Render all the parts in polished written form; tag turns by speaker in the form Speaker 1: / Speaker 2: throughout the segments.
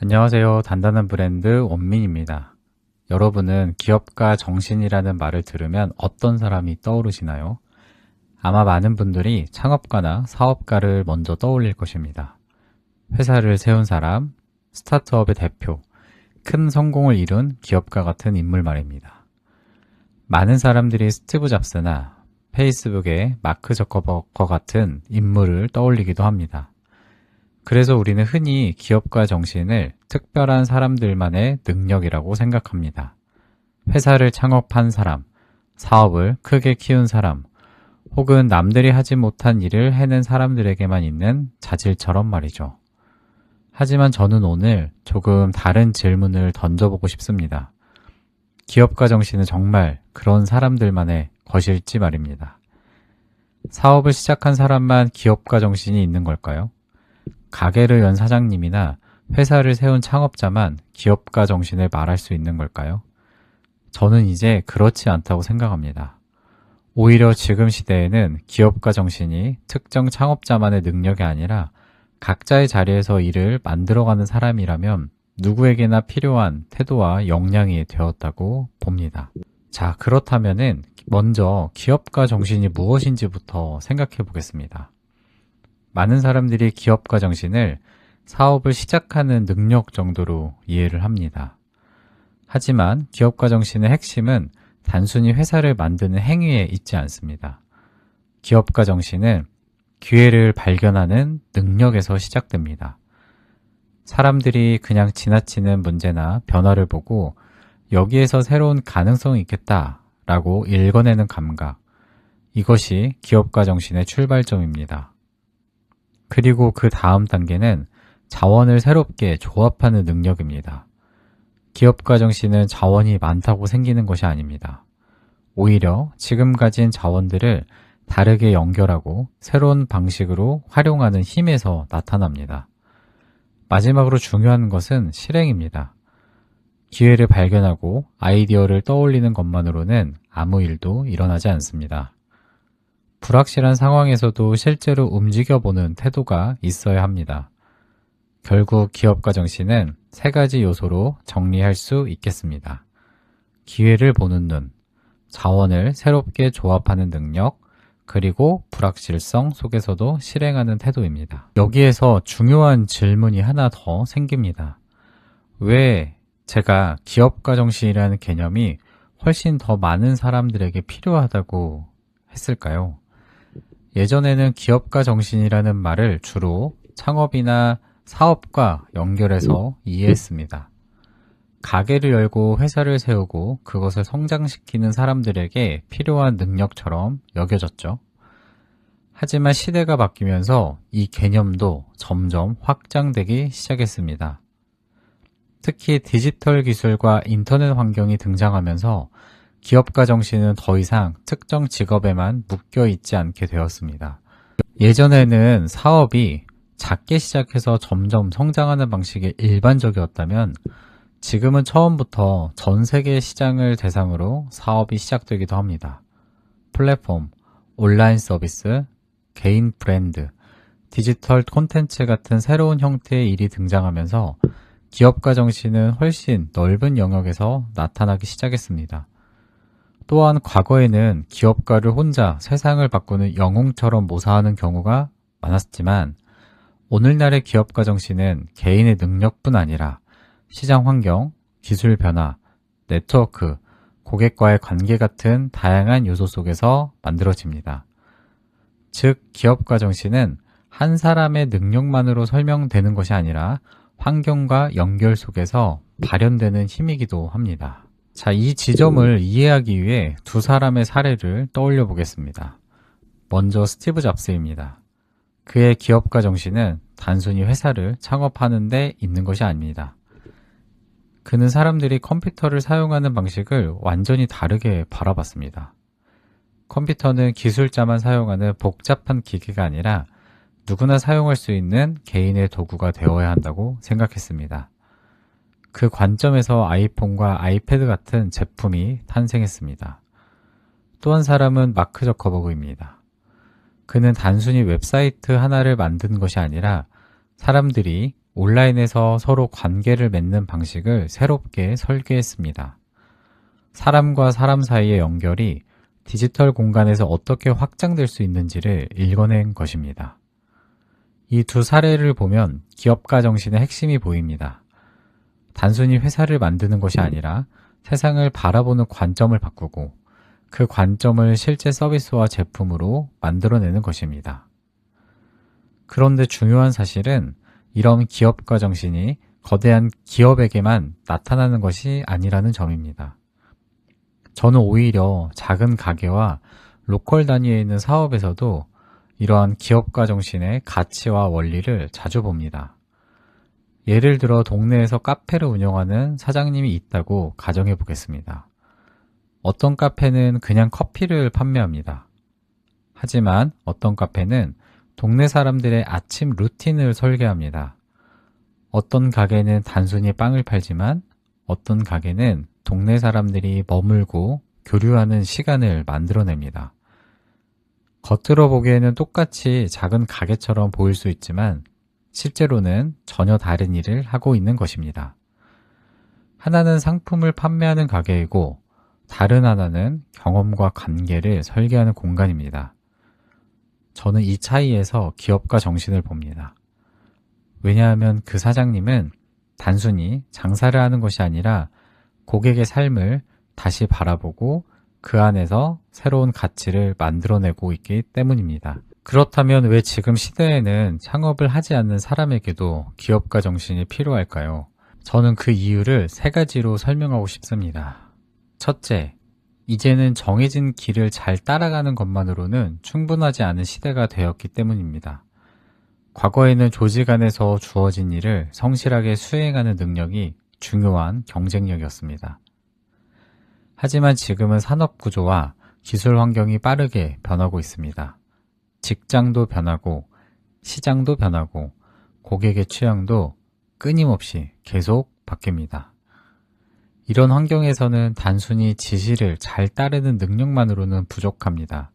Speaker 1: 안녕하세요. 단단한 브랜드 원민입니다. 여러분은 기업가 정신이라는 말을 들으면 어떤 사람이 떠오르시나요? 아마 많은 분들이 창업가나 사업가를 먼저 떠올릴 것입니다. 회사를 세운 사람, 스타트업의 대표, 큰 성공을 이룬 기업가 같은 인물 말입니다. 많은 사람들이 스티브 잡스나 페이스북의 마크 저커버거 같은 인물을 떠올리기도 합니다. 그래서 우리는 흔히 기업가 정신을 특별한 사람들만의 능력이라고 생각합니다. 회사를 창업한 사람, 사업을 크게 키운 사람, 혹은 남들이 하지 못한 일을 해낸 사람들에게만 있는 자질처럼 말이죠. 하지만 저는 오늘 조금 다른 질문을 던져보고 싶습니다. 기업가 정신은 정말 그런 사람들만의 것일지 말입니다. 사업을 시작한 사람만 기업가 정신이 있는 걸까요? 가게를 연 사장님이나 회사를 세운 창업자만 기업가 정신을 말할 수 있는 걸까요? 저는 이제 그렇지 않다고 생각합니다. 오히려 지금 시대에는 기업가 정신이 특정 창업자만의 능력이 아니라 각자의 자리에서 일을 만들어가는 사람이라면 누구에게나 필요한 태도와 역량이 되었다고 봅니다. 자, 그렇다면은 먼저 기업가 정신이 무엇인지부터 생각해 보겠습니다. 많은 사람들이 기업가 정신을 사업을 시작하는 능력 정도로 이해를 합니다. 하지만 기업가 정신의 핵심은 단순히 회사를 만드는 행위에 있지 않습니다. 기업가 정신은 기회를 발견하는 능력에서 시작됩니다. 사람들이 그냥 지나치는 문제나 변화를 보고 여기에서 새로운 가능성이 있겠다라고 읽어내는 감각, 이것이 기업가 정신의 출발점입니다. 그리고 그 다음 단계는 자원을 새롭게 조합하는 능력입니다. 기업가 정신은 자원이 많다고 생기는 것이 아닙니다. 오히려 지금 가진 자원들을 다르게 연결하고 새로운 방식으로 활용하는 힘에서 나타납니다. 마지막으로 중요한 것은 실행입니다. 기회를 발견하고 아이디어를 떠올리는 것만으로는 아무 일도 일어나지 않습니다. 불확실한 상황에서도 실제로 움직여보는 태도가 있어야 합니다. 결국 기업가 정신은 세 가지 요소로 정리할 수 있겠습니다. 기회를 보는 눈, 자원을 새롭게 조합하는 능력, 그리고 불확실성 속에서도 실행하는 태도입니다. 여기에서 중요한 질문이 하나 더 생깁니다. 왜 제가 기업가 정신이라는 개념이 훨씬 더 많은 사람들에게 필요하다고 했을까요? 예전에는 기업가 정신이라는 말을 주로 창업이나 사업과 연결해서 이해했습니다. 가게를 열고 회사를 세우고 그것을 성장시키는 사람들에게 필요한 능력처럼 여겨졌죠. 하지만 시대가 바뀌면서 이 개념도 점점 확장되기 시작했습니다. 특히 디지털 기술과 인터넷 환경이 등장하면서 기업가 정신은 더 이상 특정 직업에만 묶여 있지 않게 되었습니다. 예전에는 사업이 작게 시작해서 점점 성장하는 방식이 일반적이었다면 지금은 처음부터 전 세계 시장을 대상으로 사업이 시작되기도 합니다. 플랫폼, 온라인 서비스, 개인 브랜드, 디지털 콘텐츠 같은 새로운 형태의 일이 등장하면서 기업가 정신은 훨씬 넓은 영역에서 나타나기 시작했습니다. 또한 과거에는 기업가를 혼자 세상을 바꾸는 영웅처럼 모사하는 경우가 많았지만 오늘날의 기업가 정신은 개인의 능력뿐 아니라 시장 환경, 기술 변화, 네트워크, 고객과의 관계 같은 다양한 요소 속에서 만들어집니다. 즉, 기업가 정신은 한 사람의 능력만으로 설명되는 것이 아니라 환경과 연결 속에서 발현되는 힘이기도 합니다. 자, 이 지점을 이해하기 위해 두 사람의 사례를 떠올려 보겠습니다. 먼저 스티브 잡스입니다. 그의 기업가 정신은 단순히 회사를 창업하는 데 있는 것이 아닙니다. 그는 사람들이 컴퓨터를 사용하는 방식을 완전히 다르게 바라봤습니다. 컴퓨터는 기술자만 사용하는 복잡한 기기가 아니라 누구나 사용할 수 있는 개인의 도구가 되어야 한다고 생각했습니다. 그 관점에서 아이폰과 아이패드 같은 제품이 탄생했습니다. 또 한 사람은 마크 저커버그입니다. 그는 단순히 웹사이트 하나를 만든 것이 아니라 사람들이 온라인에서 서로 관계를 맺는 방식을 새롭게 설계했습니다. 사람과 사람 사이의 연결이 디지털 공간에서 어떻게 확장될 수 있는지를 읽어낸 것입니다. 이 두 사례를 보면 기업가 정신의 핵심이 보입니다. 단순히 회사를 만드는 것이 아니라 세상을 바라보는 관점을 바꾸고 그 관점을 실제 서비스와 제품으로 만들어내는 것입니다. 그런데 중요한 사실은 이런 기업가 정신이 거대한 기업에게만 나타나는 것이 아니라는 점입니다. 저는 오히려 작은 가게와 로컬 단위에 있는 사업에서도 이러한 기업가 정신의 가치와 원리를 자주 봅니다. 예를 들어 동네에서 카페를 운영하는 사장님이 있다고 가정해 보겠습니다. 어떤 카페는 그냥 커피를 판매합니다. 하지만 어떤 카페는 동네 사람들의 아침 루틴을 설계합니다. 어떤 가게는 단순히 빵을 팔지만 어떤 가게는 동네 사람들이 머물고 교류하는 시간을 만들어냅니다. 겉으로 보기에는 똑같이 작은 가게처럼 보일 수 있지만 실제로는 전혀 다른 일을 하고 있는 것입니다. 하나는 상품을 판매하는 가게이고 다른 하나는 경험과 관계를 설계하는 공간입니다. 저는 이 차이에서 기업가 정신을 봅니다. 왜냐하면 그 사장님은 단순히 장사를 하는 것이 아니라 고객의 삶을 다시 바라보고 그 안에서 새로운 가치를 만들어내고 있기 때문입니다. 그렇다면 왜 지금 시대에는 창업을 하지 않는 사람에게도 기업가 정신이 필요할까요? 저는 그 이유를 세 가지로 설명하고 싶습니다. 첫째, 이제는 정해진 길을 잘 따라가는 것만으로는 충분하지 않은 시대가 되었기 때문입니다. 과거에는 조직 안에서 주어진 일을 성실하게 수행하는 능력이 중요한 경쟁력이었습니다. 하지만 지금은 산업 구조와 기술 환경이 빠르게 변하고 있습니다. 직장도 변하고 시장도 변하고 고객의 취향도 끊임없이 계속 바뀝니다. 이런 환경에서는 단순히 지시를 잘 따르는 능력만으로는 부족합니다.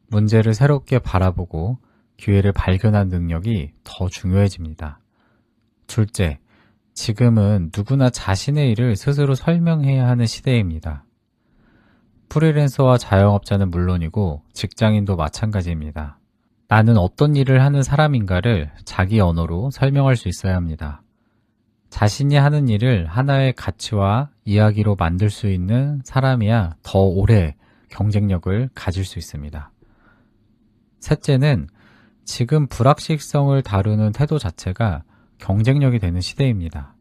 Speaker 1: 문제를 새롭게 바라보고 기회를 발견한 능력이 더 중요해집니다. 둘째, 지금은 누구나 자신의 일을 스스로 설명해야 하는 시대입니다. 프리랜서와 자영업자는 물론이고 직장인도 마찬가지입니다. 나는 어떤 일을 하는 사람인가를 자기 언어로 설명할 수 있어야 합니다. 자신이 하는 일을 하나의 가치와 이야기로 만들 수 있는 사람이야 더 오래 경쟁력을 가질 수 있습니다. 셋째는 지금 불확실성을 다루는 태도 자체가 경쟁력이 되는 시대입니다.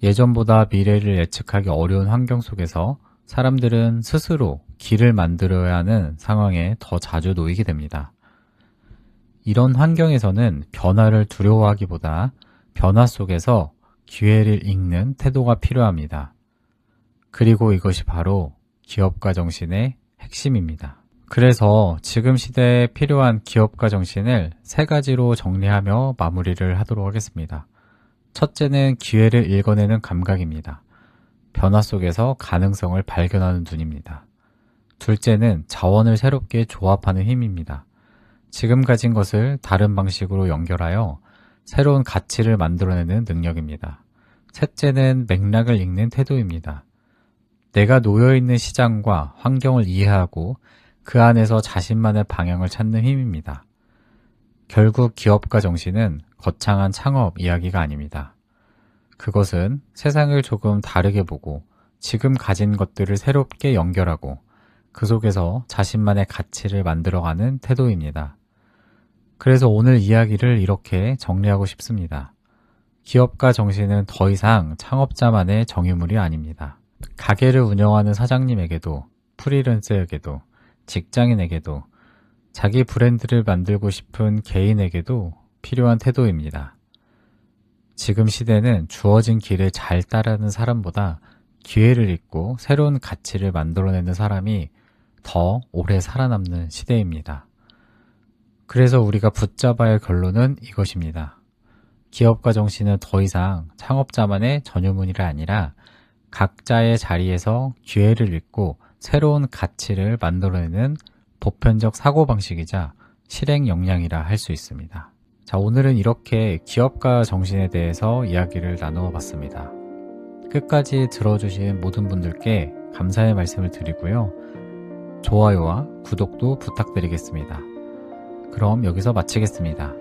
Speaker 1: 예전보다 미래를 예측하기 어려운 환경 속에서 사람들은 스스로 길을 만들어야 하는 상황에 더 자주 놓이게 됩니다. 이런 환경에서는 변화를 두려워하기보다 변화 속에서 기회를 읽는 태도가 필요합니다. 그리고 이것이 바로 기업가 정신의 핵심입니다. 그래서 지금 시대에 필요한 기업가 정신을 세 가지로 정리하며 마무리를 하도록 하겠습니다. 첫째는 기회를 읽어내는 감각입니다. 변화 속에서 가능성을 발견하는 눈입니다. 둘째는 자원을 새롭게 조합하는 힘입니다. 지금 가진 것을 다른 방식으로 연결하여 새로운 가치를 만들어내는 능력입니다. 셋째는 맥락을 읽는 태도입니다. 내가 놓여있는 시장과 환경을 이해하고 그 안에서 자신만의 방향을 찾는 힘입니다. 결국 기업가 정신은 거창한 창업 이야기가 아닙니다. 그것은 세상을 조금 다르게 보고 지금 가진 것들을 새롭게 연결하고 그 속에서 자신만의 가치를 만들어가는 태도입니다. 그래서 오늘 이야기를 이렇게 정리하고 싶습니다. 기업가 정신은 더 이상 창업자만의 정유물이 아닙니다. 가게를 운영하는 사장님에게도 프리랜서에게도 직장인에게도 자기 브랜드를 만들고 싶은 개인에게도 필요한 태도입니다. 지금 시대는 주어진 길을 잘 따르는 사람보다 기회를 잊고 새로운 가치를 만들어내는 사람이 더 오래 살아남는 시대입니다. 그래서 우리가 붙잡아야 할 결론은 이것입니다. 기업가 정신은 더 이상 창업자만의 전유물이 아니라 각자의 자리에서 기회를 읽고 새로운 가치를 만들어내는 보편적 사고방식이자 실행 역량이라 할 수 있습니다. 자, 오늘은 이렇게 기업가 정신에 대해서 이야기를 나누어 봤습니다. 끝까지 들어주신 모든 분들께 감사의 말씀을 드리고요. 좋아요와 구독도 부탁드리겠습니다. 그럼 여기서 마치겠습니다.